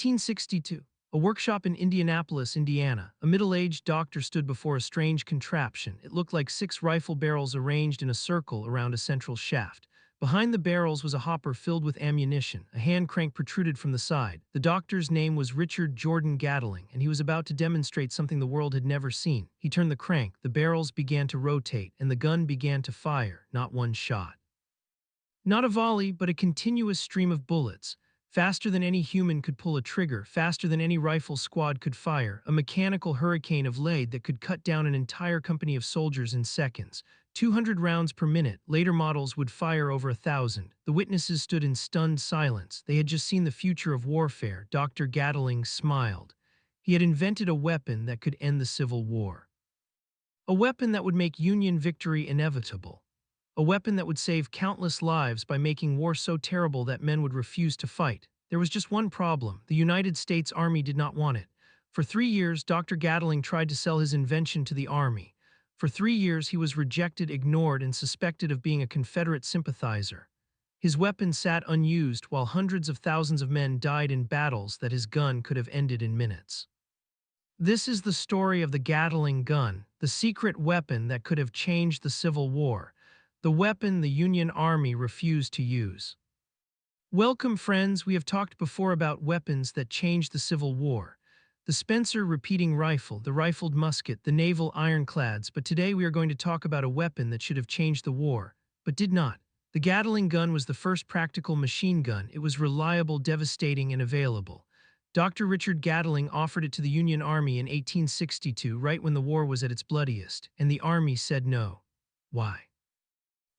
1862, a workshop in Indianapolis, Indiana. A middle-aged doctor stood before a strange contraption. It looked like 6 rifle barrels arranged in a circle around a central shaft. Behind the barrels was a hopper filled with ammunition. A hand crank protruded from the side. The doctor's name was Richard Jordan Gatling, and he was about to demonstrate something the world had never seen. He turned the crank, the barrels began to rotate, and the gun began to fire, not one shot. Not a volley, but a continuous stream of bullets. Faster than any human could pull a trigger, faster than any rifle squad could fire, a mechanical hurricane of lead that could cut down an entire company of soldiers in seconds. 200 rounds per minute, later models would fire over 1,000. The witnesses stood in stunned silence. They had just seen the future of warfare. Dr. Gatling smiled. He had invented a weapon that could end the Civil War. A weapon that would make Union victory inevitable. A weapon that would save countless lives by making war so terrible that men would refuse to fight. There was just one problem. The United States Army did not want it. For 3 years, Dr. Gatling tried to sell his invention to the Army. For 3 years, he was rejected, ignored, and suspected of being a Confederate sympathizer. His weapon sat unused while hundreds of thousands of men died in battles that his gun could have ended in minutes. This is the story of the Gatling gun, the secret weapon that could have changed the Civil War. The weapon the Union Army refused to use. Welcome, friends. We have talked before about weapons that changed the Civil War. The Spencer repeating rifle, the rifled musket, the naval ironclads, but today we are going to talk about a weapon that should have changed the war, but did not. The Gatling gun was the first practical machine gun. It was reliable, devastating, and available. Dr. Richard Gatling offered it to the Union Army in 1862, right when the war was at its bloodiest, and the Army said no. Why?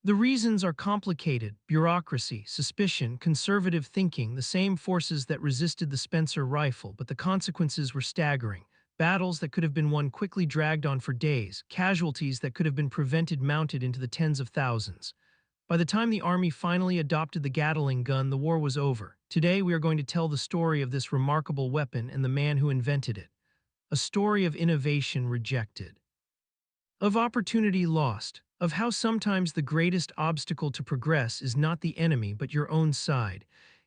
The reasons are complicated: bureaucracy, suspicion, conservative thinking, the same forces that resisted the Spencer rifle, but the consequences were staggering. Battles that could have been won quickly dragged on for days, casualties that could have been prevented mounted into the tens of thousands. By the time the Army finally adopted the Gatling gun, the war was over. Today we are going to tell the story of this remarkable weapon and the man who invented it. A story of innovation rejected, of opportunity lost, of how sometimes the greatest obstacle to progress is not the enemy but your own side.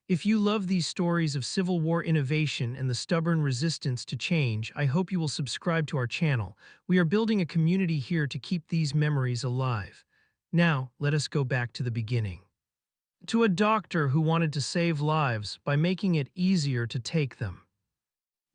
If you love these stories of Civil War innovation and the stubborn resistance to change, I hope you will subscribe to our channel. We are building a community here to keep these memories alive. Now, let us go back to the beginning. To a doctor who wanted to save lives by making it easier to take them.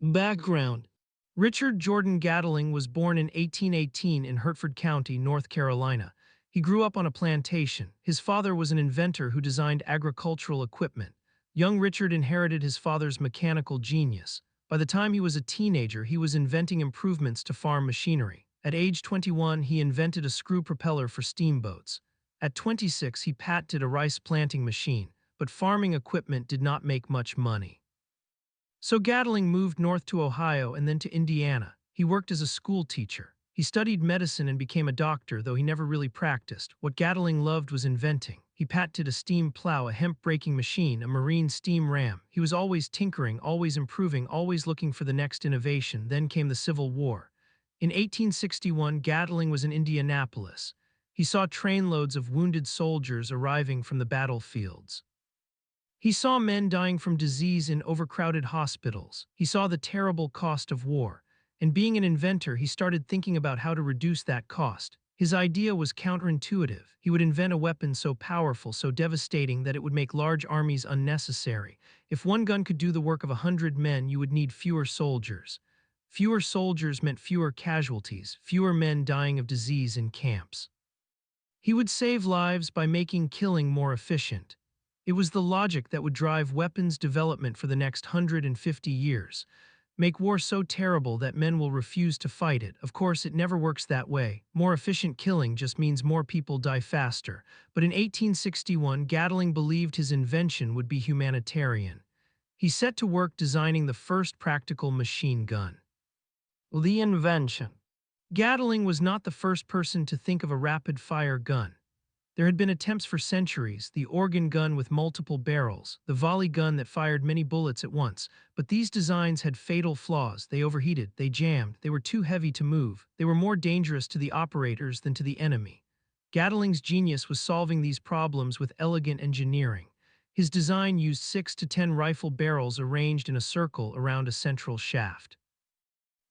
Background: Richard Jordan Gatling was born in 1818 in Hertford County, North Carolina. He grew up on a plantation. His father was an inventor who designed agricultural equipment. Young Richard inherited his father's mechanical genius. By the time he was a teenager, he was inventing improvements to farm machinery. At age 21, he invented a screw propeller for steamboats. At 26, he patented a rice planting machine, but farming equipment did not make much money. So Gatling moved north to Ohio and then to Indiana. He worked as a school teacher. He studied medicine and became a doctor, though he never really practiced. What Gatling loved was inventing. He patented a steam plow, a hemp-breaking machine, a marine steam ram. He was always tinkering, always improving, always looking for the next innovation. Then came the Civil War. In 1861, Gatling was in Indianapolis. He saw trainloads of wounded soldiers arriving from the battlefields. He saw men dying from disease in overcrowded hospitals. He saw the terrible cost of war. And being an inventor, he started thinking about how to reduce that cost. His idea was counterintuitive. He would invent a weapon so powerful, so devastating, that it would make large armies unnecessary. If one gun could do the work of 100 men, you would need fewer soldiers. Fewer soldiers meant fewer casualties, fewer men dying of disease in camps. He would save lives by making killing more efficient. It was the logic that would drive weapons development for the next 150 years. Make war so terrible that men will refuse to fight it. Of course, it never works that way. More efficient killing just means more people die faster. But in 1861, Gatling believed his invention would be humanitarian. He set to work designing the first practical machine gun. The invention. Gatling was not the first person to think of a rapid-fire gun. There had been attempts for centuries: the organ gun with multiple barrels, the volley gun that fired many bullets at once. But these designs had fatal flaws. They overheated, they jammed, they were too heavy to move, they were more dangerous to the operators than to the enemy. Gatling's genius was solving these problems with elegant engineering. His design used 6 to 10 rifle barrels arranged in a circle around a central shaft.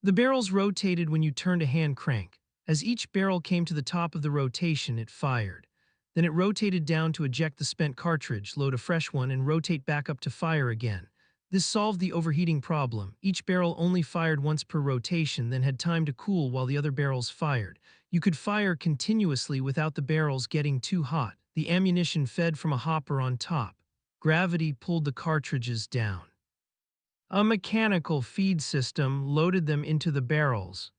The barrels rotated when you turned a hand crank. As each barrel came to the top of the rotation, it fired. Then it rotated down to eject the spent cartridge, load a fresh one, and rotate back up to fire again. This solved the overheating problem. Each barrel only fired once per rotation, then had time to cool while the other barrels fired. You could fire continuously without the barrels getting too hot. The ammunition fed from a hopper on top. Gravity pulled the cartridges down. A mechanical feed system loaded them into the barrels.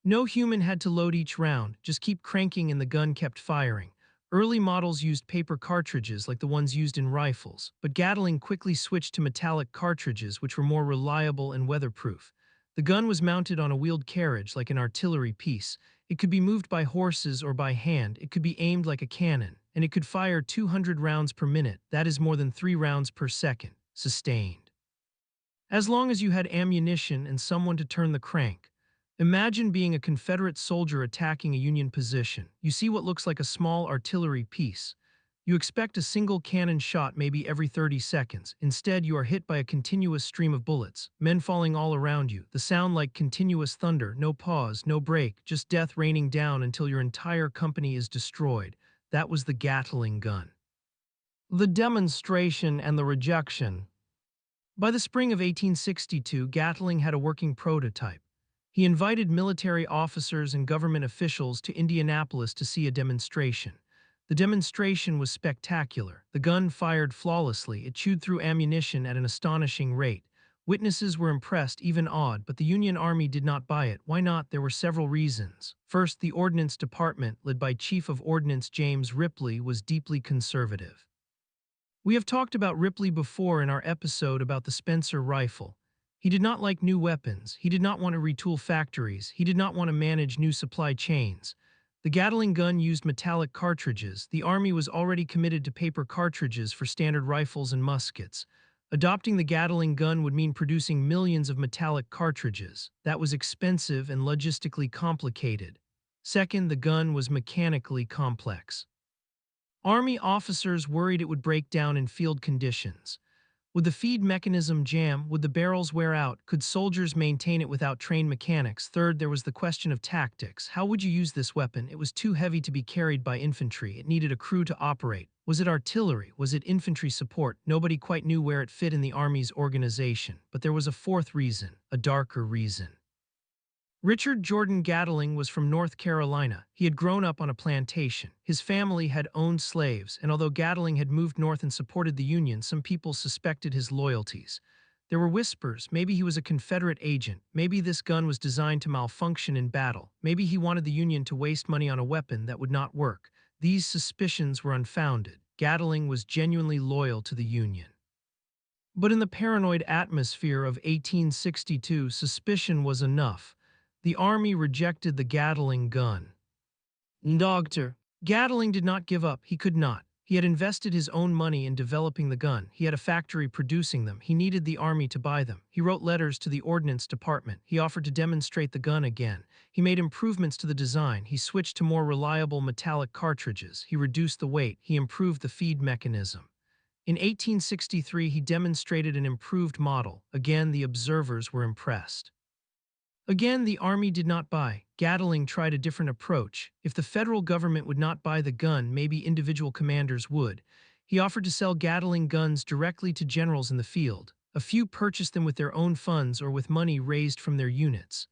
No human had to load each round, just keep cranking and the gun kept firing. Early models used paper cartridges like the ones used in rifles, but Gatling quickly switched to metallic cartridges which were more reliable and weatherproof. The gun was mounted on a wheeled carriage like an artillery piece. It could be moved by horses or by hand, it could be aimed like a cannon, and it could fire 200 rounds per minute, that is more than 3 rounds per second, sustained. As long as you had ammunition and someone to turn the crank. Imagine being a Confederate soldier attacking a Union position. You see what looks like a small artillery piece. You expect a single cannon shot maybe every 30 seconds. Instead, you are hit by a continuous stream of bullets, men falling all around you, the sound like continuous thunder, no pause, no break, just death raining down until your entire company is destroyed. That was the Gatling gun. The demonstration and the rejection. By the spring of 1862, Gatling had a working prototype. He invited military officers and government officials to Indianapolis to see a demonstration. The demonstration was spectacular. The gun fired flawlessly. It chewed through ammunition at an astonishing rate. Witnesses were impressed, even awed, but the Union Army did not buy it. Why not? There were several reasons. First, the Ordnance Department, led by Chief of Ordnance James Ripley, was deeply conservative. We have talked about Ripley before in our episode about the Spencer rifle. He did not like new weapons. He did not want to retool factories. He did not want to manage new supply chains. The Gatling gun used metallic cartridges. The Army was already committed to paper cartridges for standard rifles and muskets. Adopting the Gatling gun would mean producing millions of metallic cartridges. That was expensive and logistically complicated. Second, the gun was mechanically complex. Army officers worried it would break down in field conditions. Would the feed mechanism jam? Would the barrels wear out? Could soldiers maintain it without trained mechanics? Third, there was the question of tactics. How would you use this weapon? It was too heavy to be carried by infantry. It needed a crew to operate. Was it artillery? Was it infantry support? Nobody quite knew where it fit in the Army's organization. But there was a fourth reason, a darker reason. Richard Jordan Gatling was from North Carolina. He had grown up on a plantation. His family had owned slaves, and although Gatling had moved north and supported the Union, some people suspected his loyalties. There were whispers. Maybe he was a Confederate agent. Maybe this gun was designed to malfunction in battle. Maybe he wanted the Union to waste money on a weapon that would not work. These suspicions were unfounded. Gatling was genuinely loyal to the Union. But in the paranoid atmosphere of 1862, suspicion was enough. The Army rejected the Gatling gun. Dr. Gatling did not give up. He could not. He had invested his own money in developing the gun. He had a factory producing them. He needed the Army to buy them. He wrote letters to the Ordnance Department. He offered to demonstrate the gun again. He made improvements to the design. He switched to more reliable metallic cartridges. He reduced the weight. He improved the feed mechanism. In 1863, he demonstrated an improved model. Again, the observers were impressed. Again, the Army did not buy. Gatling tried a different approach. If the federal government would not buy the gun, maybe individual commanders would. He offered to sell Gatling guns directly to generals in the field. A few purchased them with their own funds or with money raised from their units.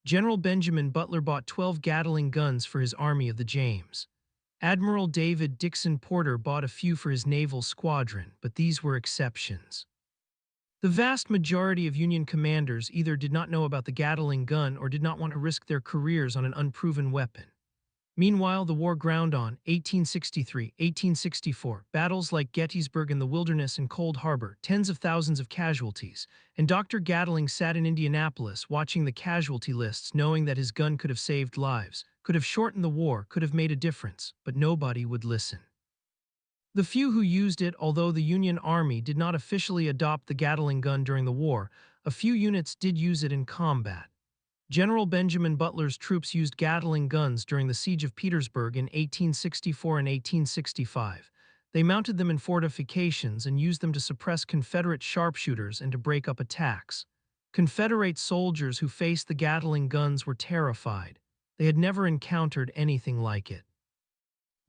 General Benjamin Butler bought 12 Gatling guns for his Army of the James. Admiral David Dixon Porter bought a few for his naval squadron, but these were exceptions. The vast majority of Union commanders either did not know about the Gatling gun or did not want to risk their careers on an unproven weapon. Meanwhile, the war ground on. 1863, 1864, battles like Gettysburg and the Wilderness and Cold Harbor, tens of thousands of casualties, and Dr. Gatling sat in Indianapolis watching the casualty lists, knowing that his gun could have saved lives, could have shortened the war, could have made a difference, but nobody would listen. The few who used it, although the Union Army did not officially adopt the Gatling gun during the war, a few units did use it in combat. General Benjamin Butler's troops used Gatling guns during the Siege of Petersburg in 1864 and 1865. They mounted them in fortifications and used them to suppress Confederate sharpshooters and to break up attacks. Confederate soldiers who faced the Gatling guns were terrified. They had never encountered anything like it.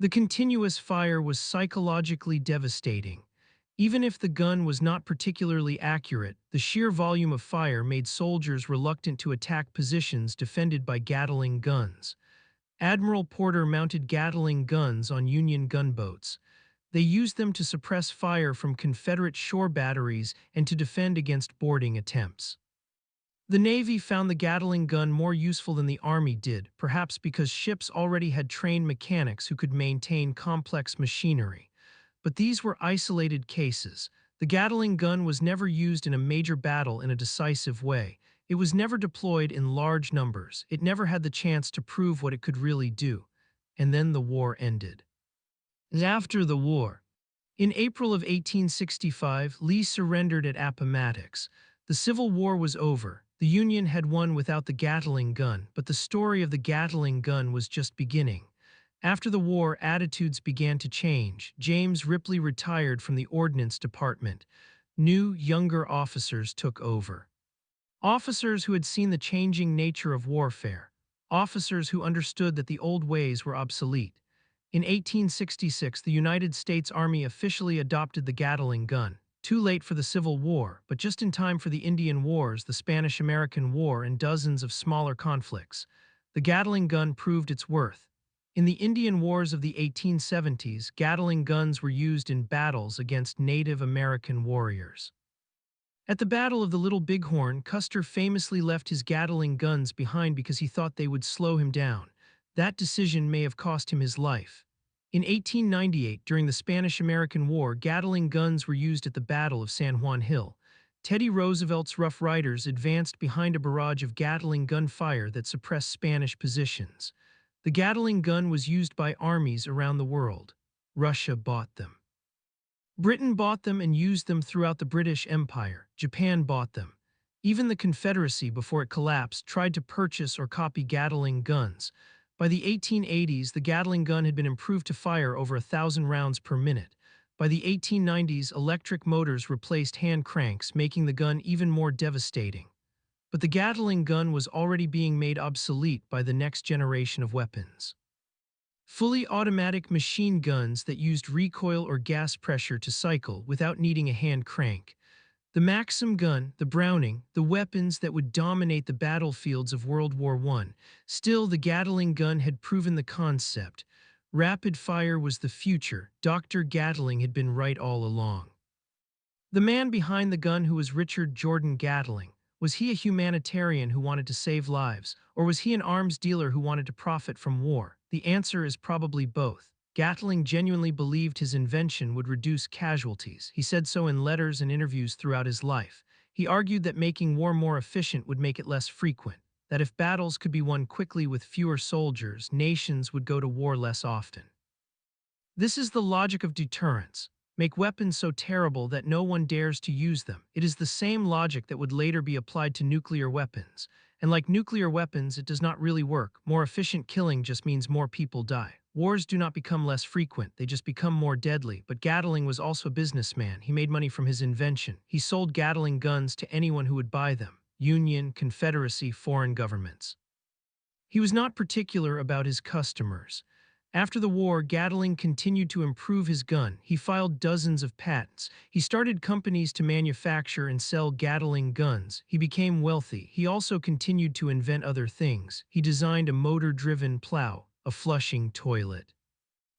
The continuous fire was psychologically devastating. Even if the gun was not particularly accurate, the sheer volume of fire made soldiers reluctant to attack positions defended by Gatling guns. Admiral Porter mounted Gatling guns on Union gunboats. They used them to suppress fire from Confederate shore batteries and to defend against boarding attempts. The Navy found the Gatling gun more useful than the Army did, perhaps because ships already had trained mechanics who could maintain complex machinery. But these were isolated cases. The Gatling gun was never used in a major battle in a decisive way. It was never deployed in large numbers. It never had the chance to prove what it could really do. And then the war ended. After the war, in April of 1865, Lee surrendered at Appomattox. The Civil War was over. The Union had won without the Gatling gun, but the story of the Gatling gun was just beginning. After the war, attitudes began to change. James Ripley retired from the Ordnance Department. New, younger officers took over. Officers who had seen the changing nature of warfare. Officers who understood that the old ways were obsolete. In 1866, the United States Army officially adopted the Gatling gun. Too late for the Civil War, but just in time for the Indian Wars, the Spanish-American War, and dozens of smaller conflicts. The Gatling gun proved its worth. In the Indian Wars of the 1870s, Gatling guns were used in battles against Native American warriors. At the Battle of the Little Bighorn, Custer famously left his Gatling guns behind because he thought they would slow him down. That decision may have cost him his life. In 1898, during the Spanish-American War, Gatling guns were used at the Battle of San Juan Hill. Teddy Roosevelt's Rough Riders advanced behind a barrage of Gatling gun fire that suppressed Spanish positions. The Gatling gun was used by armies around the world. Russia bought them. Britain bought them and used them throughout the British Empire. Japan bought them. Even the Confederacy, before it collapsed, tried to purchase or copy Gatling guns. By the 1880s, the Gatling gun had been improved to fire over 1,000 rounds per minute. By the 1890s, electric motors replaced hand cranks, making the gun even more devastating. But the Gatling gun was already being made obsolete by the next generation of weapons. Fully automatic machine guns that used recoil or gas pressure to cycle without needing a hand crank. The Maxim gun, the Browning, the weapons that would dominate the battlefields of World War I. Still, the Gatling gun had proven the concept. Rapid fire was the future. Dr. Gatling had been right all along. The man behind the gun, who was Richard Jordan Gatling, was he a humanitarian who wanted to save lives, or was he an arms dealer who wanted to profit from war? The answer is probably both. Gatling genuinely believed his invention would reduce casualties. He said so in letters and interviews throughout his life. He argued that making war more efficient would make it less frequent, that if battles could be won quickly with fewer soldiers, nations would go to war less often. This is the logic of deterrence. Make weapons so terrible that no one dares to use them. It is the same logic that would later be applied to nuclear weapons. And like nuclear weapons, it does not really work. More efficient killing just means more people die. Wars do not become less frequent, they just become more deadly. But Gatling was also a businessman. He made money from his invention. He sold Gatling guns to anyone who would buy them. Union, Confederacy, foreign governments. He was not particular about his customers. After the war, Gatling continued to improve his gun. He filed dozens of patents. He started companies to manufacture and sell Gatling guns. He became wealthy. He also continued to invent other things. He designed a motor-driven plow, a flushing toilet,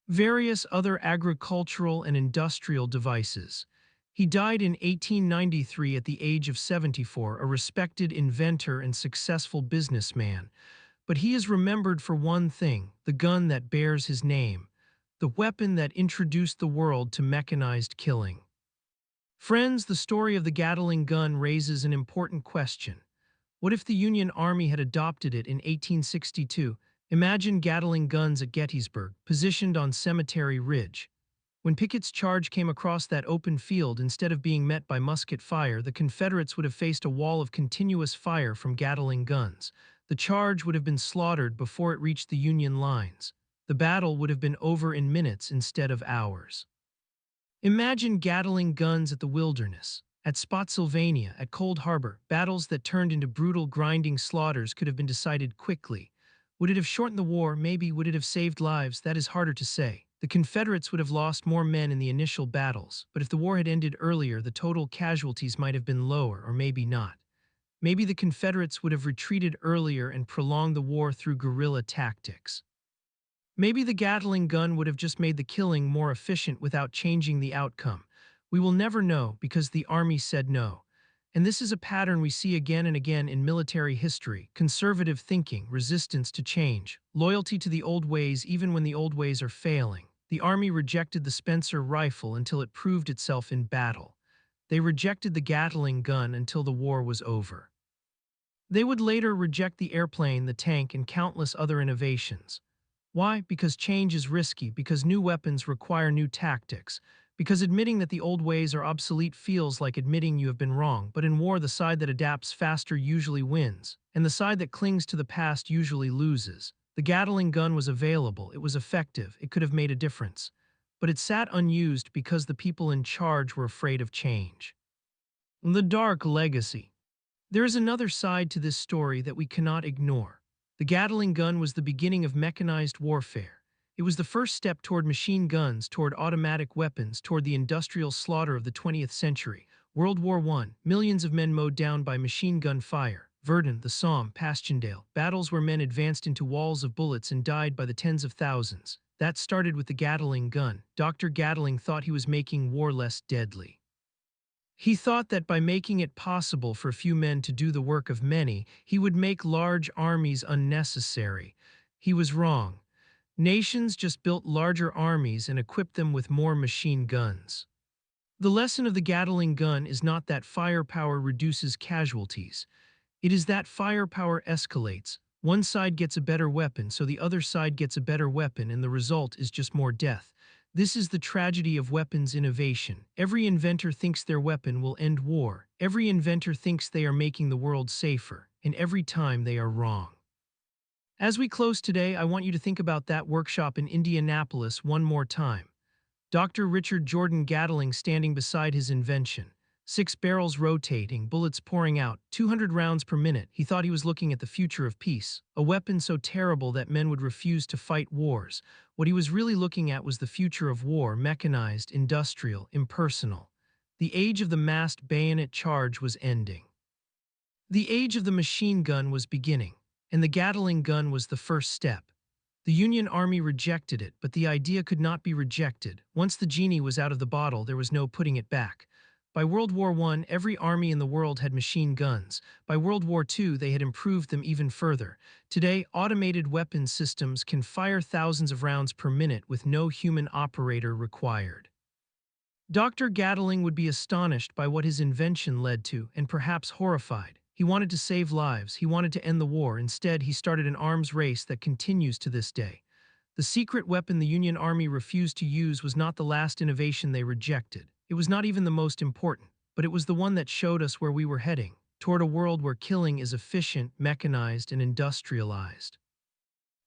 various other agricultural and industrial devices. He died in 1893 at the age of 74, a respected inventor and successful businessman. But he is remembered for one thing: the gun that bears his name, the weapon that introduced the world to mechanized killing. Friends, the story of the Gatling gun raises an important question. What if the Union Army had adopted it in 1862? Imagine Gatling guns at Gettysburg, positioned on Cemetery Ridge. When Pickett's charge came across that open field, instead of being met by musket fire, the Confederates would have faced a wall of continuous fire from Gatling guns. The charge would have been slaughtered before it reached the Union lines. The battle would have been over in minutes instead of hours. Imagine Gatling guns at the Wilderness, at Spotsylvania, at Cold Harbor. Battles that turned into brutal, grinding slaughters could have been decided quickly. Would it have shortened the war? Maybe. Would it have saved lives? That is harder to say. The Confederates would have lost more men in the initial battles, but if the war had ended earlier, the total casualties might have been lower, or maybe not. Maybe the Confederates would have retreated earlier and prolonged the war through guerrilla tactics. Maybe the Gatling gun would have just made the killing more efficient without changing the outcome. We will never know because the Army said no. And this is a pattern we see again and again in military history: conservative thinking, resistance to change, loyalty to the old ways even when the old ways are failing. The Army rejected the Spencer rifle until it proved itself in battle. They rejected the Gatling gun until the war was over. They would later reject the airplane, the tank, and countless other innovations. Why? Because change is risky, because new weapons require new tactics, because admitting that the old ways are obsolete feels like admitting you have been wrong. But in war, the side that adapts faster usually wins, and the side that clings to the past usually loses. The Gatling gun was available, it was effective, it could have made a difference. But it sat unused because the people in charge were afraid of change. The dark legacy. There is another side to this story that we cannot ignore. The Gatling gun was the beginning of mechanized warfare. It was the first step toward machine guns, toward automatic weapons, toward the industrial slaughter of the 20th century. World War I, millions of men mowed down by machine gun fire. Verdun, the Somme, Passchendaele, battles where men advanced into walls of bullets and died by the tens of thousands. That started with the Gatling gun. Dr. Gatling thought he was making war less deadly. He thought that by making it possible for few men to do the work of many, he would make large armies unnecessary. He was wrong. Nations just built larger armies and equipped them with more machine guns. The lesson of the Gatling gun is not that firepower reduces casualties. It is that firepower escalates. One side gets a better weapon, so the other side gets a better weapon, and the result is just more death. This is the tragedy of weapons innovation. Every inventor thinks their weapon will end war. Every inventor thinks they are making the world safer, and every time they are wrong. As we close today, I want you to think about that workshop in Indianapolis one more time. Dr. Richard Jordan Gatling standing beside his invention. 6 barrels rotating, bullets pouring out, 200 rounds per minute. He thought he was looking at the future of peace. A weapon so terrible that men would refuse to fight wars. What he was really looking at was the future of war: mechanized, industrial, impersonal. The age of the massed bayonet charge was ending. The age of the machine gun was beginning, and the Gatling gun was the first step. The Union Army rejected it, but the idea could not be rejected. Once the genie was out of the bottle, there was no putting it back. By World War I, every army in the world had machine guns. By World War II, they had improved them even further. Today, automated weapons systems can fire thousands of rounds per minute with no human operator required. Dr. Gatling would be astonished by what his invention led to, and perhaps horrified. He wanted to save lives. He wanted to end the war. Instead, he started an arms race that continues to this day. The secret weapon the Union Army refused to use was not the last innovation they rejected. It was not even the most important, but it was the one that showed us where we were heading, toward a world where killing is efficient, mechanized, and industrialized.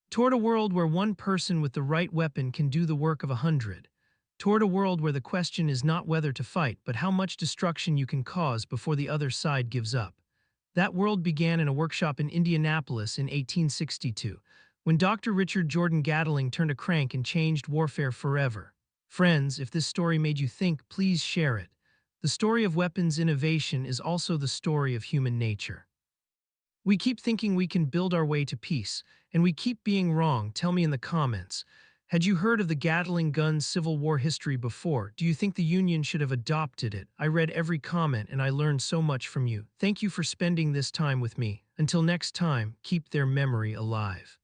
Toward a world where one person with the right weapon can do the work of 100. Toward a world where the question is not whether to fight, but how much destruction you can cause before the other side gives up. That world began in a workshop in Indianapolis in 1862, when Dr. Richard Jordan Gatling turned a crank and changed warfare forever. Friends, if this story made you think, please share it. The story of weapons innovation is also the story of human nature. We keep thinking we can build our way to peace, and we keep being wrong. Tell me in the comments. Had you heard of the Gatling gun Civil War history before? Do you think the Union should have adopted it? I read every comment and I learned so much from you. Thank you for spending this time with me. Until next time, keep their memory alive.